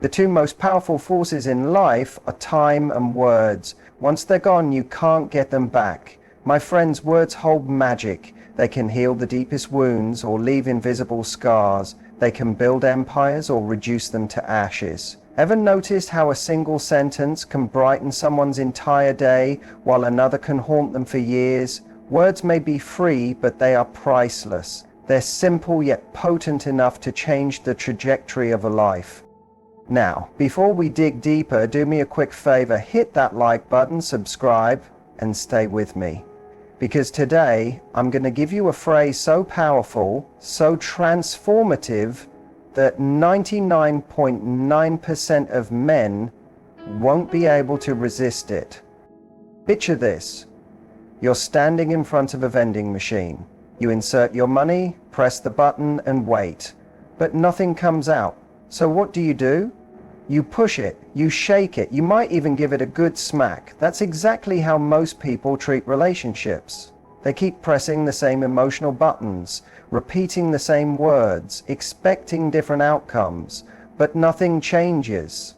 The two most powerful forces in life are time and words. Once they're gone, you can't get them back. My friends, words hold magic. They can heal the deepest wounds or leave invisible scars. They can build empires or reduce them to ashes. Ever noticed how a single sentence can brighten someone's entire day while another can haunt them for years? Words may be free, but they are priceless. They're simple yet potent enough to change the trajectory of a life. Now, before we dig deeper, do me a quick favor, hit that like button, subscribe, and stay with me. Because today, I'm going to give you a phrase so powerful, so transformative, that 99.9% of men won't be able to resist it. Picture this. You're standing in front of a vending machine. You insert your money, press the button, and wait. But nothing comes out. So what do? You push it, you shake it, you might even give it a good smack. That's exactly how most people treat relationships. They keep pressing the same emotional buttons, repeating the same words, expecting different outcomes, but nothing changes.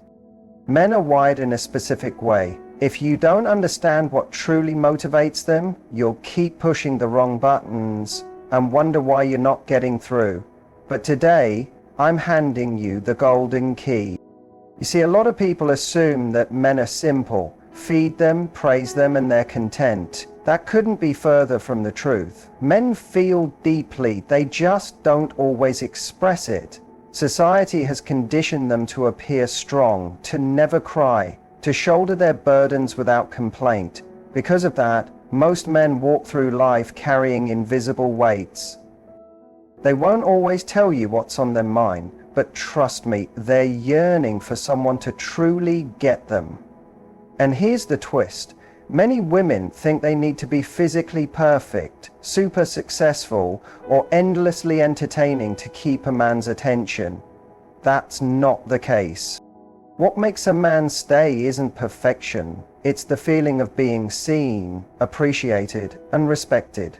Men are wired in a specific way. If you don't understand what truly motivates them, you'll keep pushing the wrong buttons and wonder why you're not getting through. But today, I'm handing you the golden key. You see, a lot of people assume that men are simple. Feed them, praise them, and they're content. That couldn't be further from the truth. Men feel deeply, they just don't always express it. Society has conditioned them to appear strong, to never cry, to shoulder their burdens without complaint. Because of that, most men walk through life carrying invisible weights. They won't always tell you what's on their mind, but trust me, they're yearning for someone to truly get them. And here's the twist. Many women think they need to be physically perfect, super successful, or endlessly entertaining to keep a man's attention. That's not the case. What makes a man stay isn't perfection. It's the feeling of being seen, appreciated, and respected.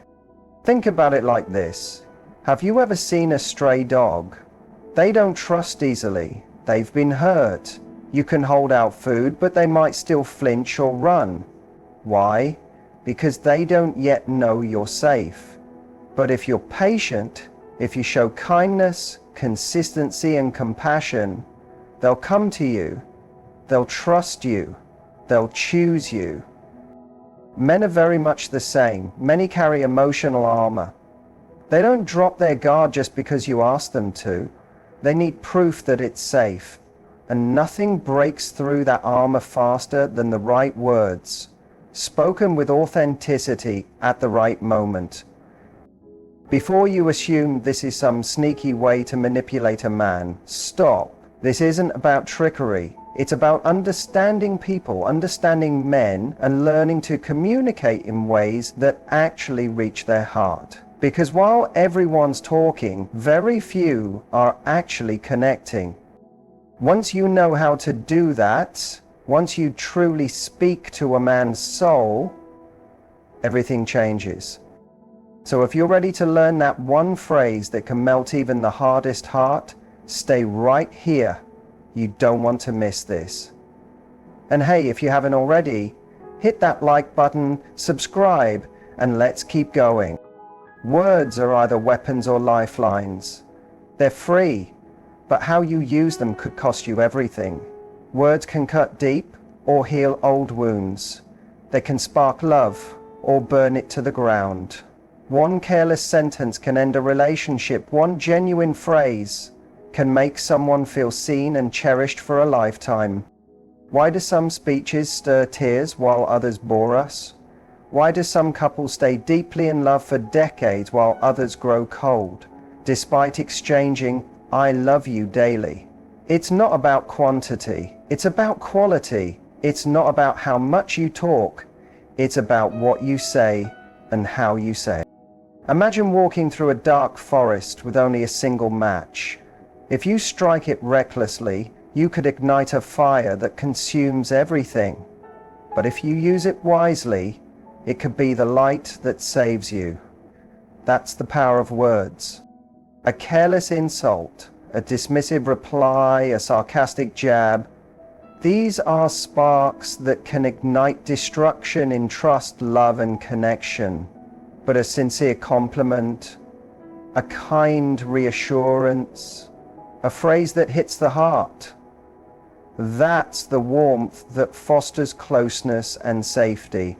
Think about it like this. Have you ever seen a stray dog? They don't trust easily. They've been hurt. You can hold out food, but they might still flinch or run. Why? Because they don't yet know you're safe. But if you're patient, if you show kindness, consistency, and compassion, they'll come to you. They'll trust you. They'll choose you. Men are very much the same. Many carry emotional armor. They don't drop their guard just because you ask them to. They need proof that it's safe. And nothing breaks through that armor faster than the right words, spoken with authenticity at the right moment. Before you assume this is some sneaky way to manipulate a man, stop. This isn't about trickery. It's about understanding people, understanding men, and learning to communicate in ways that actually reach their heart. Because while everyone's talking, very few are actually connecting. Once you know how to do that, once you truly speak to a man's soul, everything changes. So if you're ready to learn that one phrase that can melt even the hardest heart, stay right here. You don't want to miss this. And hey, if you haven't already, hit that like button, subscribe, and let's keep going. Words are either weapons or lifelines. They're free, but how you use them could cost you everything. Words can cut deep or heal old wounds. They can spark love or burn it to the ground. One careless sentence can end a relationship. One genuine phrase can make someone feel seen and cherished for a lifetime. Why do some speeches stir tears while others bore us? Why do some couples stay deeply in love for decades while others grow cold, despite exchanging "I love you" daily? It's not about quantity, it's about quality. It's not about how much you talk, it's about what you say and how you say it. Imagine walking through a dark forest with only a single match. If you strike it recklessly, you could ignite a fire that consumes everything. But if you use it wisely, it could be the light that saves you. That's the power of words. A careless insult, a dismissive reply, a sarcastic jab. These are sparks that can ignite destruction in trust, love, and connection. But a sincere compliment, a kind reassurance, a phrase that hits the heart, that's the warmth that fosters closeness and safety.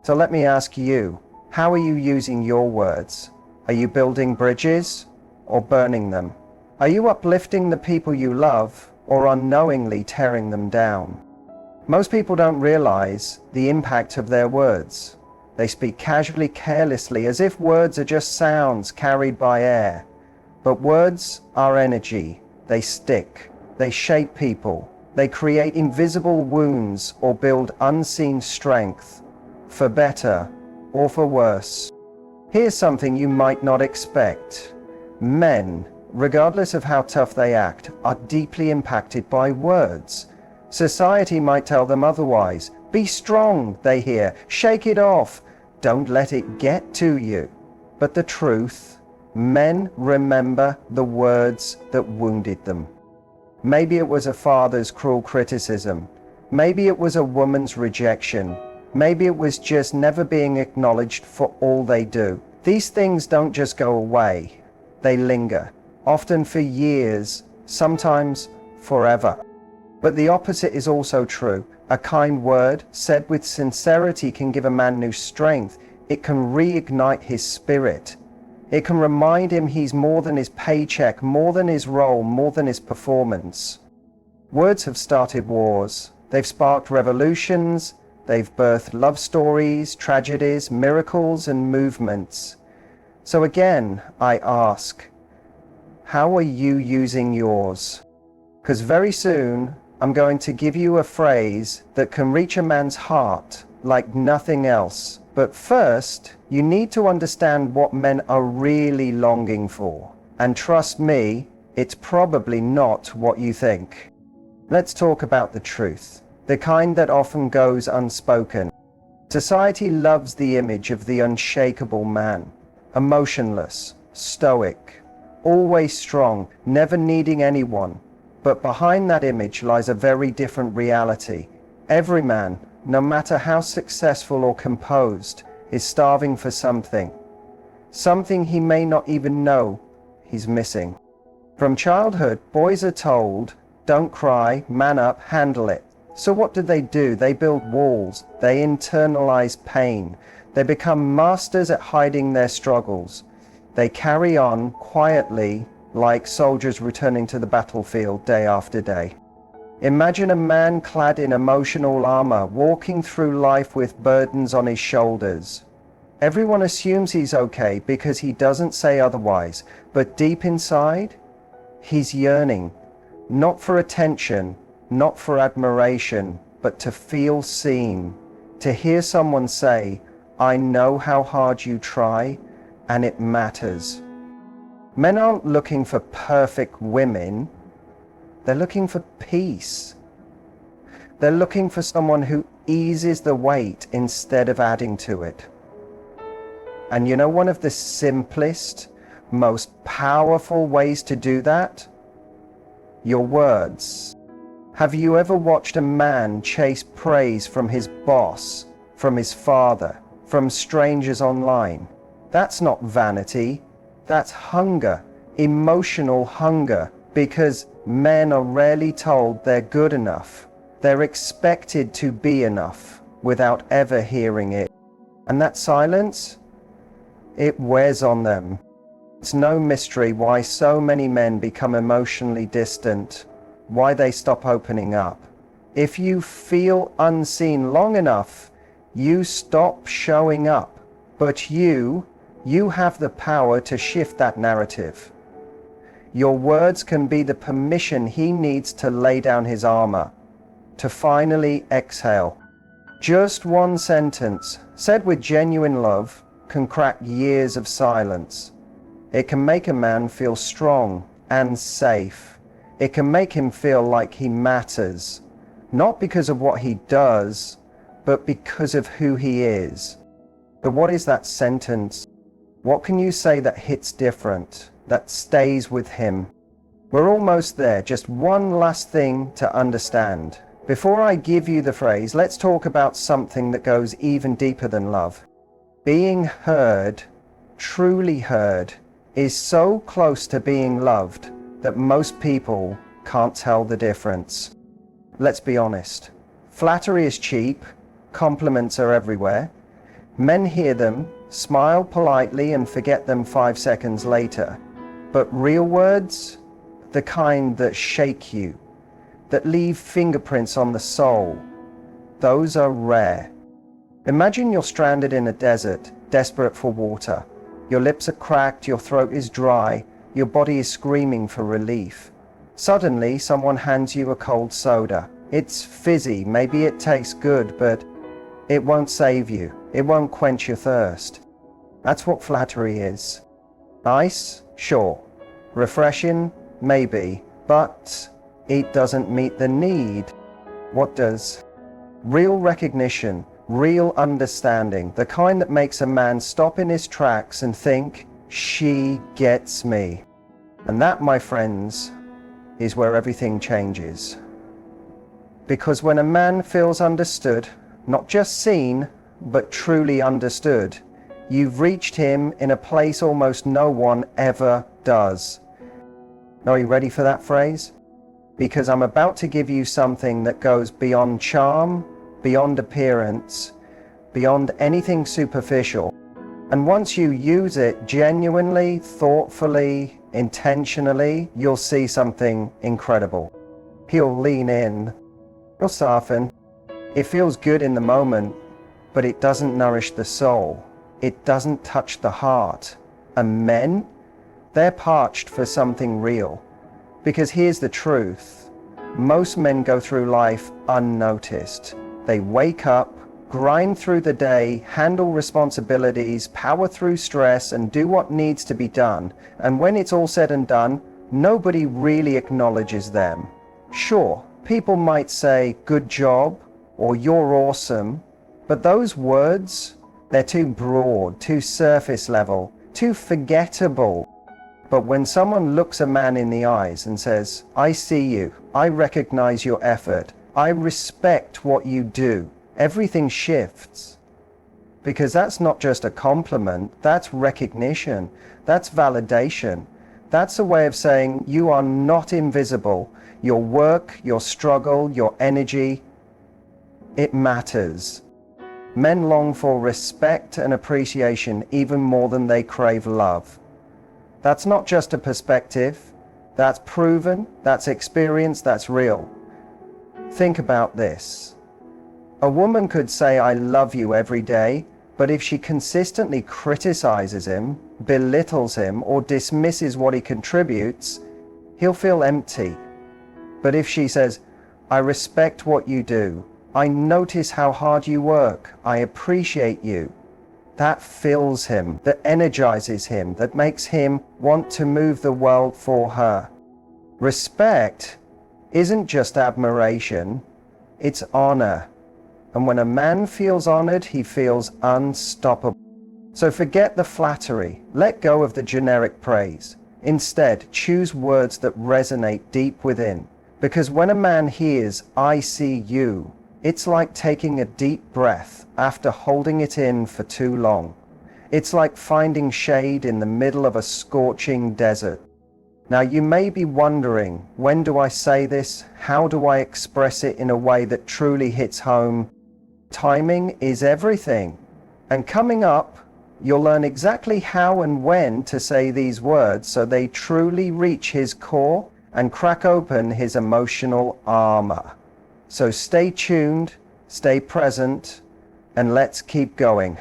So let me ask you, how are you using your words? Are you building bridges or burning them? Are you uplifting the people you love or unknowingly tearing them down? Most people don't realize the impact of their words. They speak casually, carelessly, as if words are just sounds carried by air. But words are energy. They stick. They shape people. They create invisible wounds or build unseen strength, for better or for worse. Here's something you might not expect. Men, regardless of how tough they act, are deeply impacted by words. Society might tell them otherwise. Be strong, they hear. Shake it off. Don't let it get to you. But the truth, men remember the words that wounded them. Maybe it was a father's cruel criticism. Maybe it was a woman's rejection. Maybe it was just never being acknowledged for all they do. These things don't just go away. They linger, often for years, sometimes forever. But the opposite is also true. A kind word said with sincerity can give a man new strength. It can reignite his spirit. It can remind him he's more than his paycheck, more than his role, more than his performance. Words have started wars. They've sparked revolutions. They've birthed love stories, tragedies, miracles, and movements. So again, I ask, how are you using yours? Because very soon, I'm going to give you a phrase that can reach a man's heart like nothing else. But first, you need to understand what men are really longing for. And trust me, it's probably not what you think. Let's talk about the truth, the kind that often goes unspoken. Society loves the image of the unshakable man, emotionless, stoic, always strong, never needing anyone. But behind that image lies a very different reality. Every man, no matter how successful or composed, is starving for something. Something he may not even know he's missing. From childhood, boys are told, don't cry, man up, handle it. So what do? They build walls. They internalize pain. They become masters at hiding their struggles. They carry on quietly, like soldiers returning to the battlefield day after day. Imagine a man clad in emotional armor, walking through life with burdens on his shoulders. Everyone assumes he's okay because he doesn't say otherwise, but deep inside, he's yearning, not for attention, not for admiration, but to feel seen, to hear someone say, I know how hard you try, and it matters. Men aren't looking for perfect women. They're looking for peace. They're looking for someone who eases the weight instead of adding to it. And you know one of the simplest, most powerful ways to do that? Your words. Have you ever watched a man chase praise from his boss, from his father, from strangers online? That's not vanity. That's hunger, emotional hunger, because men are rarely told they're good enough. They're expected to be enough without ever hearing it. And that silence, it wears on them. It's no mystery why so many men become emotionally distant, why they stop opening up. If you feel unseen long enough, you stop showing up. But you have the power to shift that narrative. Your words can be the permission he needs to lay down his armor, to finally exhale. Just one sentence, said with genuine love, can crack years of silence. It can make a man feel strong and safe. It can make him feel like he matters, not because of what he does, but because of who he is. But what is that sentence? What can you say that hits different, that stays with him? We're almost there, just one last thing to understand. Before I give you the phrase, let's talk about something that goes even deeper than love. Being heard, truly heard, is so close to being loved that most people can't tell the difference. Let's be honest. Flattery is cheap, compliments are everywhere. Men hear them, smile politely and forget them 5 seconds later. But real words, the kind that shake you, that leave fingerprints on the soul, those are rare. Imagine you're stranded in a desert, desperate for water. Your lips are cracked, your throat is dry, your body is screaming for relief. Suddenly, someone hands you a cold soda. It's fizzy, maybe it tastes good, but it won't save you. It won't quench your thirst. That's what flattery is. Nice? Sure. Refreshing? Maybe. But it doesn't meet the need. What does? Real recognition, real understanding, the kind that makes a man stop in his tracks and think, she gets me. And that, my friends, is where everything changes. Because when a man feels understood, not just seen, but truly understood, you've reached him in a place almost no one ever does. Now, are you ready for that phrase? Because I'm about to give you something that goes beyond charm, beyond appearance, beyond anything superficial. And once you use it genuinely, thoughtfully, intentionally, you'll see something incredible. He'll lean in, he'll soften. It feels good in the moment, but it doesn't nourish the soul. It doesn't touch the heart. And men, they're parched for something real. Because here's the truth. Most men go through life unnoticed. They wake up, grind through the day, handle responsibilities, power through stress, and do what needs to be done. And when it's all said and done, nobody really acknowledges them. Sure, people might say, good job, or you're awesome, but those words, they're too broad, too surface level, too forgettable. But when someone looks a man in the eyes and says, I see you, I recognize your effort, I respect what you do, everything shifts. Because that's not just a compliment, that's recognition, that's validation. That's a way of saying you are not invisible. Your work, your struggle, your energy, it matters. Men long for respect and appreciation even more than they crave love. That's not just a perspective, that's proven, that's experience, that's real. Think about this. A woman could say, I love you every day, but if she consistently criticizes him, belittles him, or dismisses what he contributes, he'll feel empty. But if she says, I respect what you do, I notice how hard you work, I appreciate you, that fills him, that energizes him, that makes him want to move the world for her. Respect isn't just admiration, it's honor. And when a man feels honored, he feels unstoppable. So forget the flattery, let go of the generic praise. Instead, choose words that resonate deep within. Because when a man hears, I see you, it's like taking a deep breath after holding it in for too long. It's like finding shade in the middle of a scorching desert. Now you may be wondering, when do I say this? How do I express it in a way that truly hits home? Timing is everything. And coming up, you'll learn exactly how and when to say these words so they truly reach his core and crack open his emotional armor. So stay tuned, stay present, and let's keep going.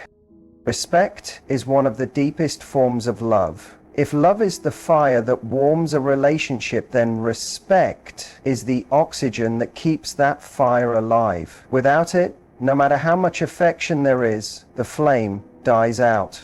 Respect is one of the deepest forms of love. If love is the fire that warms a relationship, then respect is the oxygen that keeps that fire alive. Without it, no matter how much affection there is, the flame dies out.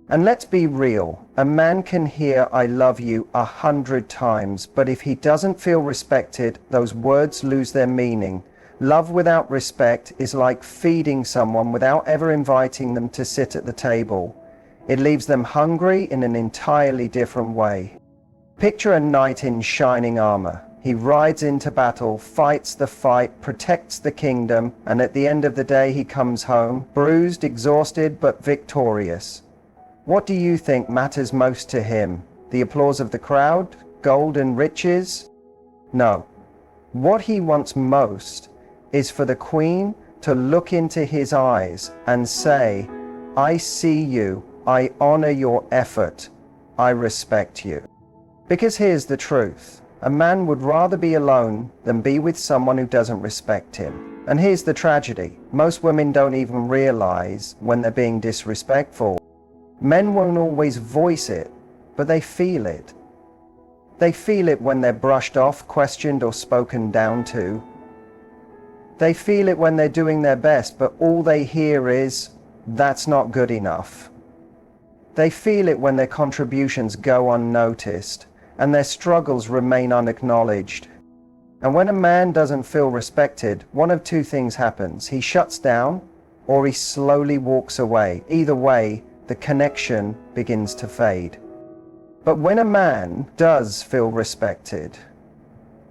And let's be real, a man can hear I love you 100 times, but if he doesn't feel respected, those words lose their meaning. Love without respect is like feeding someone without ever inviting them to sit at the table. It leaves them hungry in an entirely different way. Picture a knight in shining armor. He rides into battle, fights the fight, protects the kingdom, and at the end of the day he comes home, bruised, exhausted, but victorious. What do you think matters most to him? The applause of the crowd? Gold and riches? No. What he wants most is for the queen to look into his eyes and say, "I see you, I honor your effort, I respect you." Because here's the truth. A man would rather be alone than be with someone who doesn't respect him. And here's the tragedy. Most women don't even realize when they're being disrespectful. Men won't always voice it, but they feel it. They feel it when they're brushed off, questioned, or spoken down to. They feel it when they're doing their best, but all they hear is, "That's not good enough." They feel it when their contributions go unnoticed and their struggles remain unacknowledged. And when a man doesn't feel respected, one of two things happens. He shuts down or he slowly walks away. Either way, the connection begins to fade. But when a man does feel respected,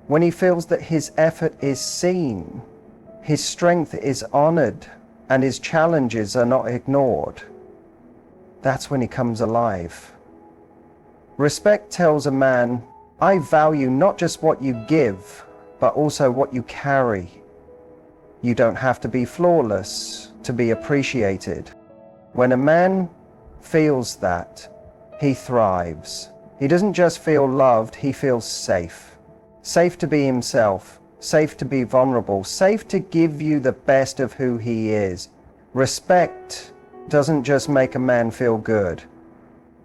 when he feels that his effort is seen, his strength is honored, and his challenges are not ignored, that's when he comes alive. Respect tells a man, "I value not just what you give, but also what you carry." You don't have to be flawless to be appreciated. When a man feels that, he thrives. He doesn't just feel loved, he feels safe. Safe to be himself, safe to be vulnerable, safe to give you the best of who he is. Respect doesn't just make a man feel good.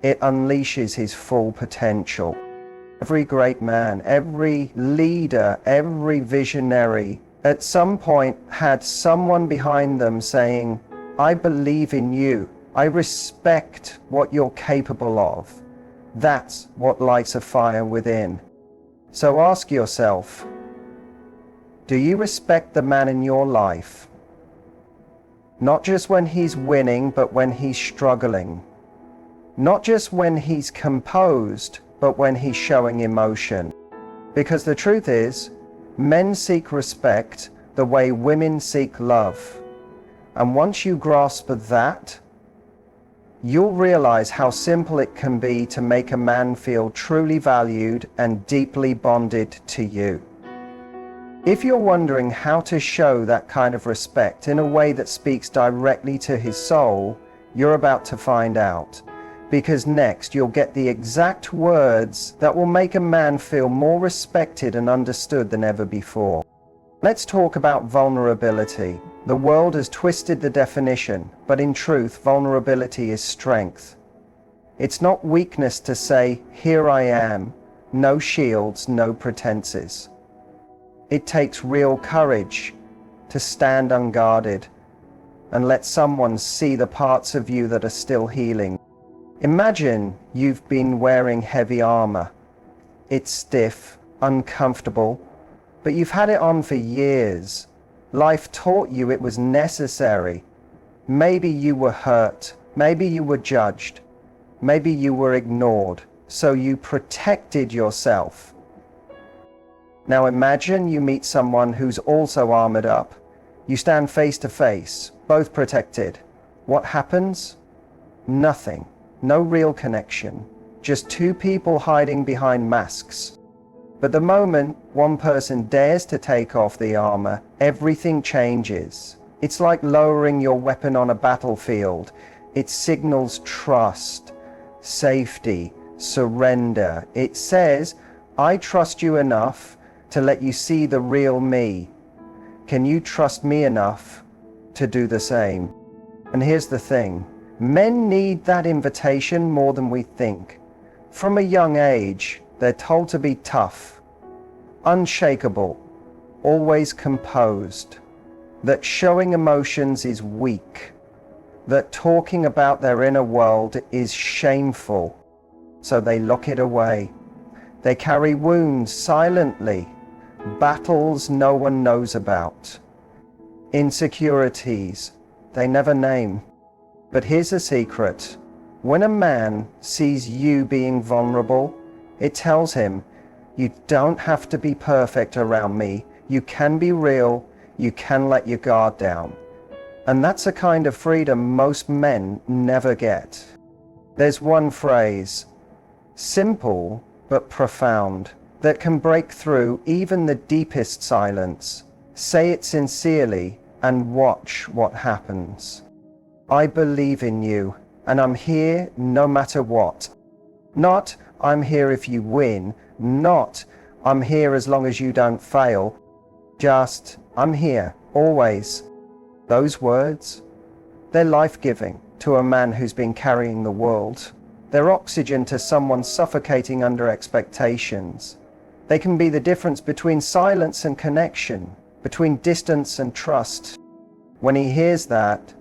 It unleashes his full potential. Every great man, every leader, every visionary, at some point had someone behind them saying, "I believe in you. I respect what you're capable of." That's what lights a fire within. So ask yourself, do you respect the man in your life? Not just when he's winning, but when he's struggling. Not just when he's composed, but when he's showing emotion. Because the truth is, men seek respect the way women seek love. And once you grasp that, you'll realize how simple it can be to make a man feel truly valued and deeply bonded to you. If you're wondering how to show that kind of respect in a way that speaks directly to his soul, you're about to find out. Because next you'll get the exact words that will make a man feel more respected and understood than ever before. Let's talk about vulnerability. The world has twisted the definition, but in truth, vulnerability is strength. It's not weakness to say, "Here I am," no shields, no pretenses. It takes real courage to stand unguarded and let someone see the parts of you that are still healing. Imagine you've been wearing heavy armor. It's stiff, uncomfortable, but you've had it on for years. Life taught you it was necessary. Maybe you were hurt, maybe you were judged, maybe you were ignored, so you protected yourself. Now imagine you meet someone who's also armored up. You stand face to face, both protected. What happens? Nothing. No real connection. Just two people hiding behind masks. But the moment one person dares to take off the armor, everything changes. It's like lowering your weapon on a battlefield. It signals trust, safety, surrender. It says, "I trust you enough to let you see the real me. Can you trust me enough to do the same?" And here's the thing. Men need that invitation more than we think. From a young age, they're told to be tough, unshakable, always composed, that showing emotions is weak, that talking about their inner world is shameful, so they lock it away. They carry wounds silently, battles no one knows about, insecurities they never name. But here's a secret. When a man sees you being vulnerable, It tells him, you don't have to be perfect around me. You can be real. You can let your guard down. And that's a kind of freedom most men never get. There's one phrase, simple but profound, that can break through even the deepest silence. Say it sincerely and watch what happens. I believe in you, and I'm here no matter what. Not, I'm here if you win. Not, I'm here as long as you don't fail. Just, I'm here, always. Those words, they're life-giving to a man who's been carrying the world. They're oxygen to someone suffocating under expectations. They can be the difference between silence and connection, between distance and trust. When he hears that,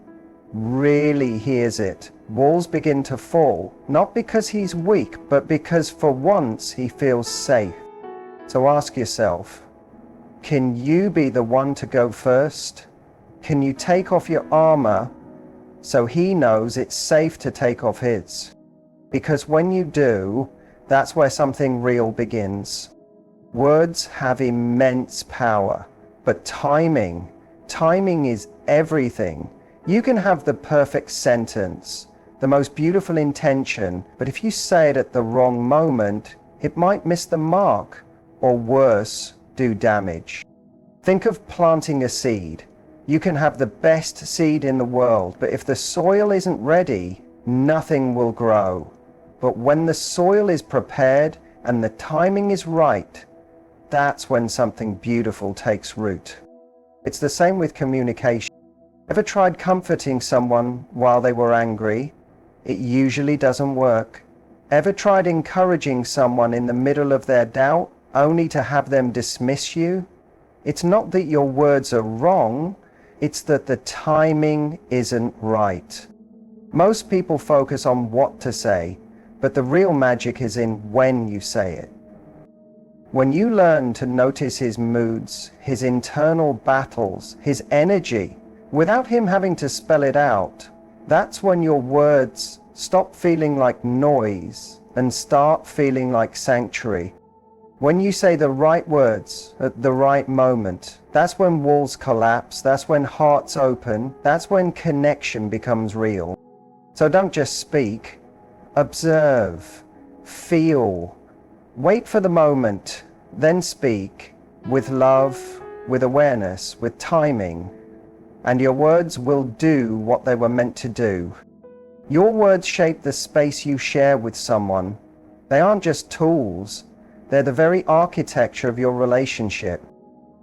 really hears it, walls begin to fall, not because he's weak, but because for once he feels safe. So ask yourself, can you be the one to go first? Can you take off your armor so he knows it's safe to take off his? Because when you do, that's where something real begins. Words have immense power, but timing is everything. You can have the perfect sentence, the most beautiful intention, but if you say it at the wrong moment, it might miss the mark, or worse, do damage. Think of planting a seed. You can have the best seed in the world, but if the soil isn't ready, nothing will grow. But when the soil is prepared and the timing is right, that's when something beautiful takes root. It's the same with communication. Ever tried comforting someone while they were angry? It usually doesn't work. Ever tried encouraging someone in the middle of their doubt, only to have them dismiss you? It's not that your words are wrong, it's that the timing isn't right. Most people focus on what to say, but the real magic is in when you say it. When you learn to notice his moods, his internal battles, his energy, without him having to spell it out, that's when your words stop feeling like noise and start feeling like sanctuary. When you say the right words at the right moment, that's when walls collapse, that's when hearts open, that's when connection becomes real. So don't just speak, observe, feel, wait for the moment, then speak with love, with awareness, with timing, and your words will do what they were meant to do. Your words shape the space you share with someone. They aren't just tools. They're the very architecture of your relationship.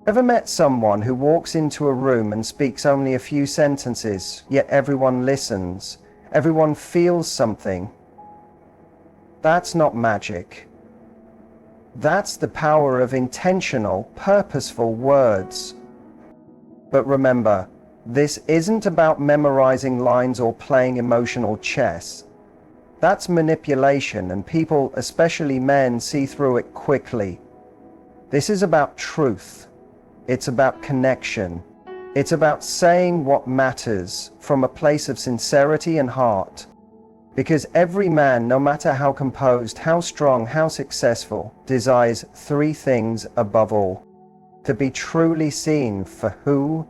Ever met someone who walks into a room and speaks only a few sentences, yet everyone listens, everyone feels something? That's not magic. That's the power of intentional, purposeful words. But remember, this isn't about memorizing lines or playing emotional chess. That's manipulation, and people, especially men, see through it quickly. This is about truth. It's about connection. It's about saying what matters from a place of sincerity and heart. Because every man, no matter how composed, how strong, how successful, desires three things above all: to be truly seen for who